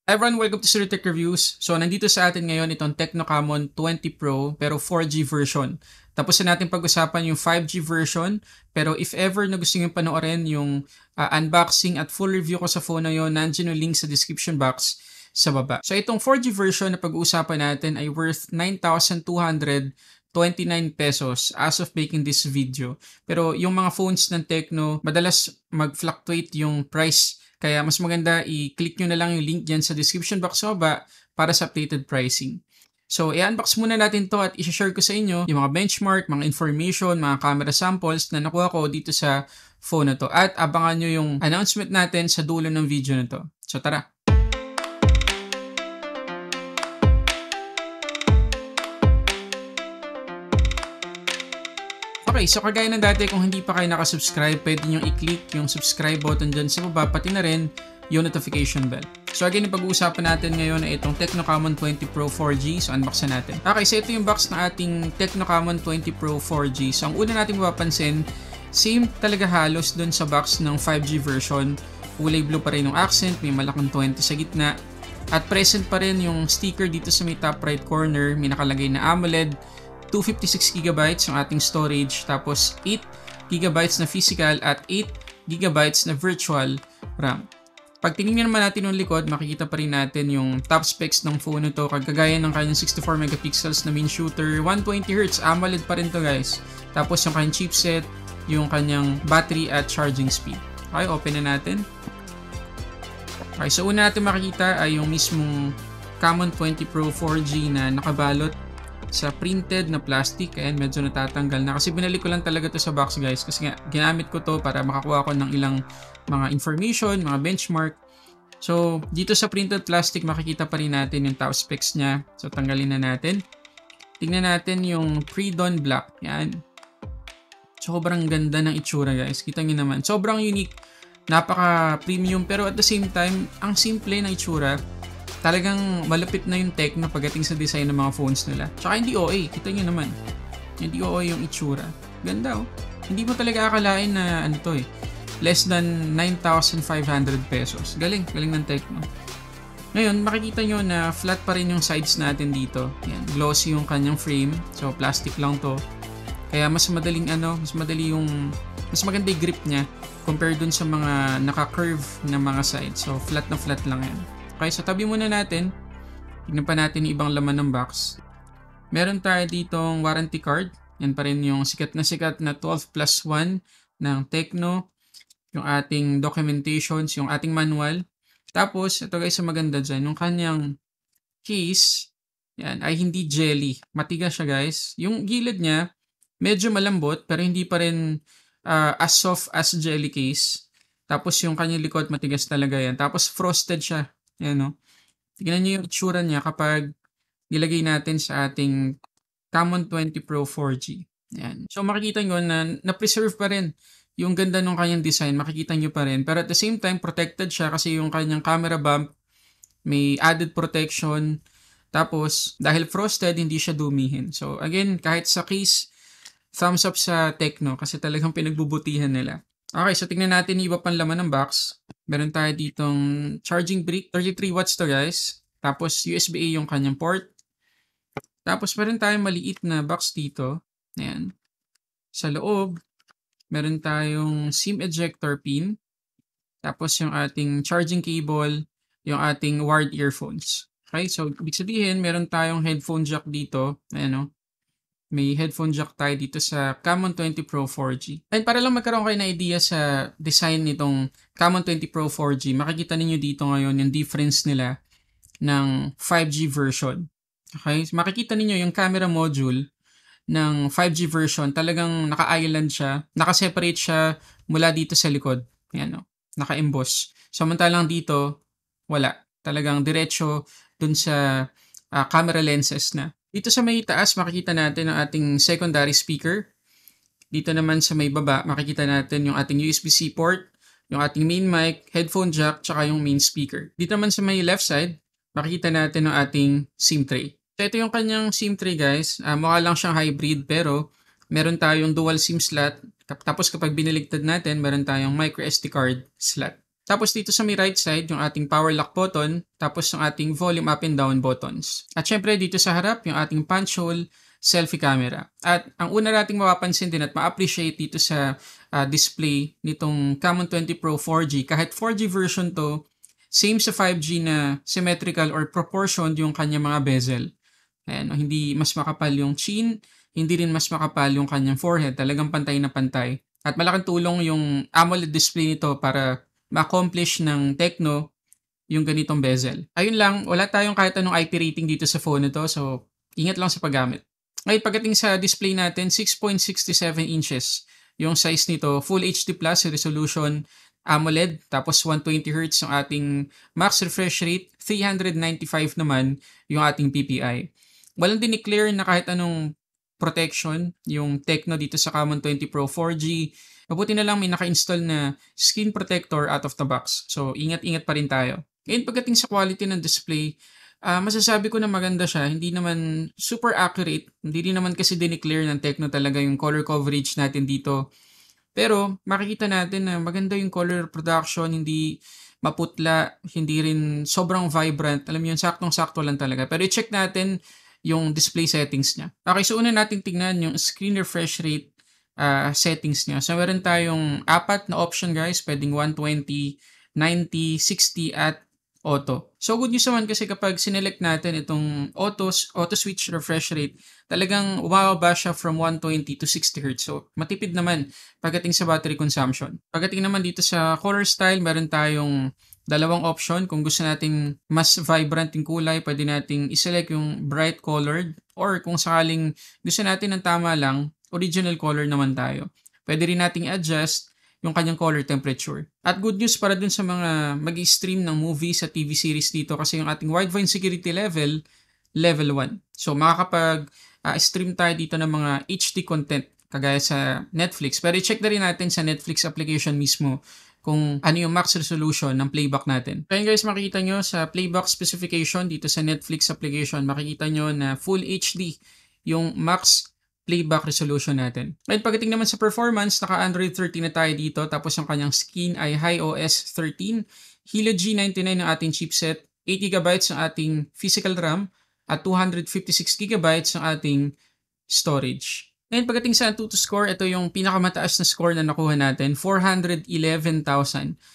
Hi everyone, welcome to Sir Tech Reviews. So, nandito sa atin ngayon itong Tecno Camon 20 Pro pero 4G version. Tapos na natin pag-usapan yung 5G version, pero if ever na gusto nyo panoorin yung unboxing at full review ko sa phone na yun, nandiyan yung link sa description box sa baba. So, itong 4G version na pag-uusapan natin ay worth 9,229 pesos as of making this video. Pero yung mga phones ng Tecno, madalas mag-fluctuate yung price. Kaya mas maganda i-click nyo na lang yung link dyan sa description box sa baba para sa updated pricing. So, i-unbox muna natin to at i-share ko sa inyo yung mga benchmark, mga information, mga camera samples na nakuha ko dito sa phone na to. At abangan nyo yung announcement natin sa dulo ng video na to. So, tara! Okay, so kagaya ng dati, kung hindi pa kayo nakasubscribe, pwede nyo i-click yung subscribe button dyan sa baba, pati na rin yung notification bell. So again, yung pag-uusapan natin ngayon ay itong Tecno Camon 20 Pro 4G. So unboxan natin. Okay, so ito yung box ng ating Tecno Camon 20 Pro 4G. So ang una natin mapapansin, same talaga halos dun sa box ng 5G version. Kulay blue pa rin yung accent, may malaking 20 sa gitna. At present pa rin yung sticker dito sa may top right corner, may nakalagay na AMOLED. 256GB yung ating storage, tapos 8GB na physical at 8GB na virtual RAM. Pag tinignan naman natin yung likod, makikita pa rin natin yung top specs ng phone nito, kagaya ng kanyang 64MP na main shooter, 120Hz, AMOLED pa rin to guys. Tapos yung kanyang chipset, yung kanyang battery at charging speed. Okay, open na natin. Okay, so una natin makikita ay yung mismong Camon 20 Pro 4G na nakabalot sa printed na plastic. Ayan, medyo natatanggal na kasi binalik ko lang talaga to sa box guys, kasi nga ginamit ko to para makakuha ko ng ilang mga information, mga benchmark. So dito sa printed plastic makikita pa rin natin yung top specs nya. So tanggalin na natin. Tingnan natin yung pre-dawn black. Yan, sobrang ganda ng itsura guys, kita nyo naman, sobrang unique, napaka premium, pero at the same time ang simple ng itsura. Talagang malapit na yung Tecno pagdating sa design ng mga phones nila. Tsaka hindi OA, kita nyo naman. Hindi OA yung itsura. Ganda oh. Hindi mo talaga akalain na ano to eh. Less than 9,500 pesos. Galing ng Tecno. Ngayon, makikita nyo na flat pa rin yung sides natin dito. Yan, glossy yung kanyang frame. So, plastic lang to. Kaya mas madaling mas maganda yung grip niya compared dun sa mga naka-curve na mga sides. So, flat na flat lang yan. Okay, so tabi muna natin. Tignan pa natin yung ibang laman ng box. Meron tayo ditong warranty card. Yan pa rin yung sikat na 12+1 ng Tecno. Yung ating documentations, yung ating manual. Tapos, ito guys, ang maganda dyan. Yung kanyang case, yan, ay hindi jelly. Matigas siya guys. Yung gilid niya, medyo malambot, pero hindi pa rin as soft as jelly case. Tapos yung kanyang likod, matigas talaga yan. Tapos frosted siya. Yan o. Tignan nyo yung itsura niya kapag nilagay natin sa ating Camon 20 Pro 4G. Yan. So makikita nyo na na-preserve pa rin yung ganda ng kanyang design. Makikita nyo pa rin. Pero at the same time, protected siya kasi yung kanyang camera bump may added protection. Tapos, dahil frosted, hindi siya dumihin. So again, kahit sa case, thumbs up sa Tecno kasi talagang pinagbubutihan nila. Okay, so tingnan natin yung iba pang laman ng box. Meron tayo ditong charging brick, 33 watts to guys. Tapos USB-A yung kanyang port. Tapos meron tayong maliit na box dito. Ayan. Sa loob, meron tayong SIM ejector pin. Tapos yung ating charging cable, yung ating wired earphones. Okay, so ibig sabihin, meron tayong headphone jack dito. Ayan o. May headphone jack tayo dito sa Camon 20 Pro 4G. And para lang magkaroon kayo na idea sa design nitong Camon 20 Pro 4G, makikita ninyo dito ngayon yung difference nila ng 5G version. Okay? So makikita ninyo yung camera module ng 5G version, talagang naka-island siya, naka-separate siya mula dito sa likod. Ayan o, naka-emboss. Samantalang dito, wala. Talagang diretso dun sa camera lenses na. Dito sa may taas, makikita natin ang ating secondary speaker. Dito naman sa may baba, makikita natin yung ating USB-C port, yung ating main mic, headphone jack, tsaka yung main speaker. Dito naman sa may left side, makikita natin ang ating SIM tray. So ito yung kanyang SIM tray guys. Mukha lang siyang hybrid pero meron tayong dual SIM slot. Tapos kapag biniligtad natin, meron tayong micro SD card slot. Tapos dito sa may right side, yung ating power lock button, tapos yung ating volume up and down buttons. At syempre dito sa harap, yung ating punch hole, selfie camera. At ang una nating mapapansin din at ma-appreciate dito sa display nitong Camon 20 Pro 4G, kahit 4G version to, same sa 5G na symmetrical or proportioned yung kanyang mga bezel. Ayan, hindi mas makapal yung chin, hindi rin mas makapal yung kanyang forehead. Talagang pantay na pantay. At malaking tulong yung AMOLED display nito para ma-accomplish ng Tecno yung ganitong bezel. Ayun lang, wala tayong kahit anong IP rating dito sa phone nito, so ingat lang sa paggamit. Ngayon, pagdating sa display natin, 6.67 inches yung size nito. Full HD Plus resolution AMOLED, tapos 120Hz yung ating max refresh rate, 395 naman yung ating PPI. Walang dineclare na kahit anong protection yung Tecno dito sa Camon 20 Pro 4G. Mabuti na lang may naka-install na screen protector out of the box. So, ingat-ingat pa rin tayo. Ngayon, pagdating sa quality ng display, masasabi ko na maganda siya. Hindi naman super accurate. Hindi rin naman kasi dineclare ng Tecno talaga yung color coverage natin dito. Pero, makikita natin na maganda yung color production. Hindi maputla, hindi rin sobrang vibrant. Alam mo yun, saktong-sakto lang talaga. Pero i-check natin yung display settings niya. Okay, so una natin tingnan yung screen refresh rate settings niya. So, meron tayong 4 na option guys. Pwedeng 120, 90, 60 at auto. So, good news naman kasi kapag sinelect natin itong auto switch refresh rate, talagang umababa siya from 120 to 60 Hz. So, matipid naman pagdating sa battery consumption. Pagdating naman dito sa color style, meron tayong dalawang option. Kung gusto nating mas vibrant yung kulay, pwede nating iselect yung bright colored, or kung sakaling gusto natin ng tama lang, original color naman tayo. Pwede rin nating adjust yung kanyang color temperature. At good news para dun sa mga mag-stream ng movies at TV series dito kasi yung ating wideband security level 1. So makakapag-stream tayo dito ng mga HD content kagaya sa Netflix. Pero i-check na rin natin sa Netflix application mismo kung ano yung max resolution ng playback natin. Kaya guys, makikita nyo sa playback specification dito sa Netflix application, makikita nyo na full HD yung max playback resolution natin. Ngayon, pagdating naman sa performance, naka Android 13 na tayo dito, tapos yung kanyang skin ay HiOS 13, Helio G99 ang ating chipset, 8GB ang ating physical RAM, at 256GB ang ating storage. Ngayon, pagdating sa Antutu score, ito yung pinakamataas na score na nakuha natin, 411,641.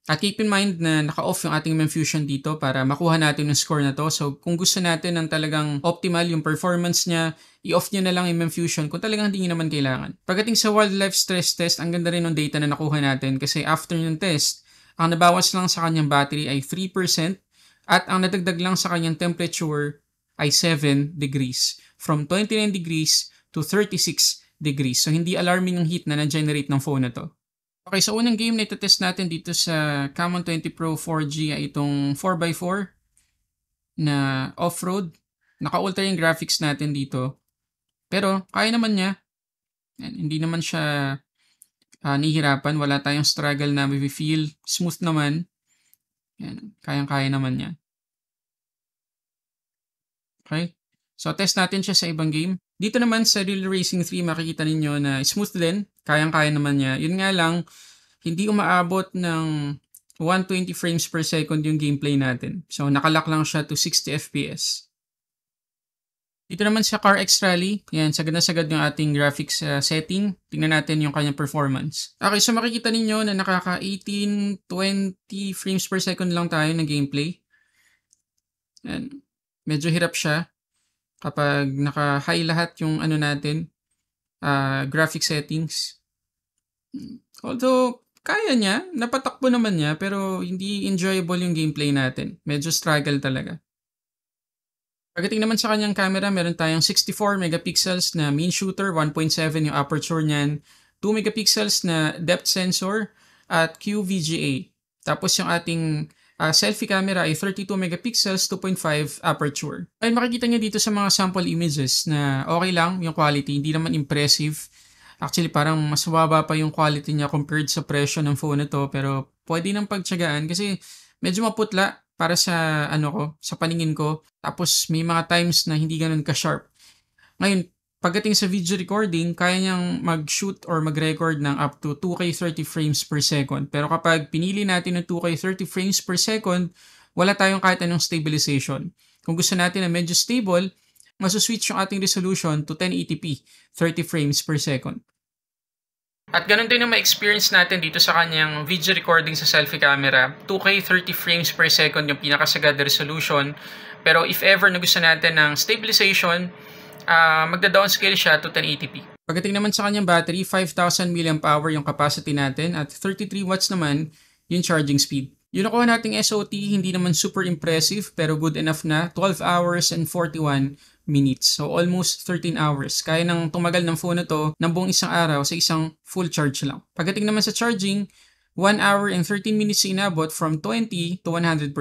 At keep in mind na naka-off yung ating Memfusion dito para makuha natin yung score na to. So, kung gusto natin ng talagang optimal yung performance niya, i-off nyo na lang yung Memfusion kung talagang hindi nyo naman kailangan. Pagdating sa wildlife stress test, ang ganda rin ng data na nakuha natin kasi after yung test, ang nabawas lang sa kanyang battery ay 3% at ang nadagdag lang sa kanyang temperature ay 7 degrees. From 29 degrees to 36 degrees. So, hindi alarming yung heat na na-generate ng phone na to. Okay, so unang game na itetest natin dito sa Camon 20 Pro 4G ay itong 4x4 na off-road. Naka-ultra yung graphics natin dito. Pero, kaya naman niya. Hindi naman siya nihirapan. Wala tayong struggle na feel. Smooth naman. Yan, kayang-kaya naman niya. Okay. So, test natin siya sa ibang game. Dito naman sa Real Racing 3, makikita ninyo na smooth din. Kayang-kaya naman niya. Yun nga lang, hindi umaabot ng 120 frames per second yung gameplay natin. So, nakalock lang siya to 60 FPS. Dito naman sa CarX Rally, yan, sagad na sagad yung ating graphics setting. Tingnan natin yung kanyang performance. Okay, so makikita ninyo na nakaka 18, 20 frames per second lang tayo ng gameplay. Yan. Medyo hirap siya kapag naka-high lahat yung ano natin, graphic settings. Although, kaya niya, napatakbo naman niya, pero hindi enjoyable yung gameplay natin. Medyo struggle talaga. Pagdating naman sa kanyang camera, meron tayong 64 megapixels na main shooter, 1.7 yung aperture niyan, 2 megapixels na depth sensor, at QVGA. Tapos yung ating selfie camera ay 32 megapixels, 2.5 aperture. Ay makikita niyo dito sa mga sample images na okay lang yung quality, hindi naman impressive. Actually, parang mas mababa pa yung quality niya compared sa presyo ng phone na to, pero pwede nang pagtiyagaan kasi medyo maputla para sa sa paningin ko. Tapos may mga times na hindi ganun ka-sharp. Ngayon, Pagdating sa video recording, kaya niyang mag-shoot or mag-record ng up to 2K 30 frames per second. Pero kapag pinili natin ng 2K 30 frames per second, wala tayong kahit anong stabilization. Kung gusto natin na medyo stable, masuswitch yung ating resolution to 1080p, 30 frames per second. At ganun din ang ma-experience natin dito sa kanyang video recording sa selfie camera. 2K 30 frames per second yung pinakasagad na resolution. Pero if ever na gusto natin ng stabilization, magda-downscale siya to 1080p. Pagdating naman sa kanyang battery, 5,000 mAh yung capacity natin at 33 watts naman yung charging speed. Yung nakuha nating SOT, hindi naman super impressive pero good enough na, 12 hours and 41 minutes. So almost 13 hours. Kaya nang tumagal ng phone na to ng buong isang araw sa isang full charge lang. Pagdating naman sa charging, 1 hour and 13 minutes inabot from 20 to 100%.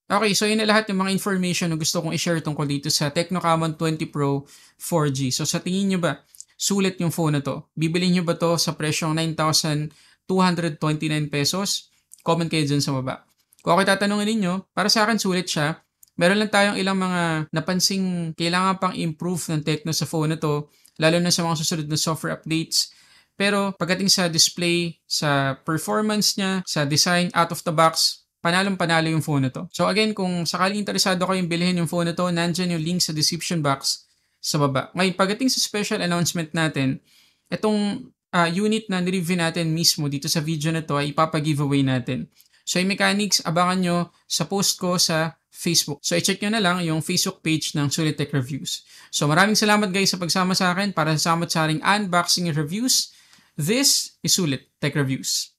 Okay, so yun na lahat ng mga information na gusto kong i-share tungkol dito sa Tecno Camon 20 Pro 4G. So sa tingin nyo ba, sulit yung phone na to? Bibilin nyo ba to sa presyong 9,229 pesos? Comment kayo dyan sa baba. Kung ako tatanungin ninyo, para sa akin sulit siya. Meron lang tayong ilang mga napansing kailangan pang improve ng Tecno sa phone na to, lalo na sa mga susunod na software updates. Pero pagdating sa display, sa performance niya, sa design, out of the box, panalong-panalo yung phone na to. So again, kung sakaling interesado kayong bilhin yung phone na to, nandyan yung link sa description box sa baba. Ngayon, pagdating sa special announcement natin, itong unit na nireview natin mismo dito sa video na to ay ipapa-giveaway natin. So yung mechanics, abangan nyo sa post ko sa Facebook. So i-check nyo na lang yung Facebook page ng Sulit Tech Reviews. So maraming salamat guys sa pagsama sa akin para sa samot-saring unboxing reviews. This is Sulit Tech Reviews.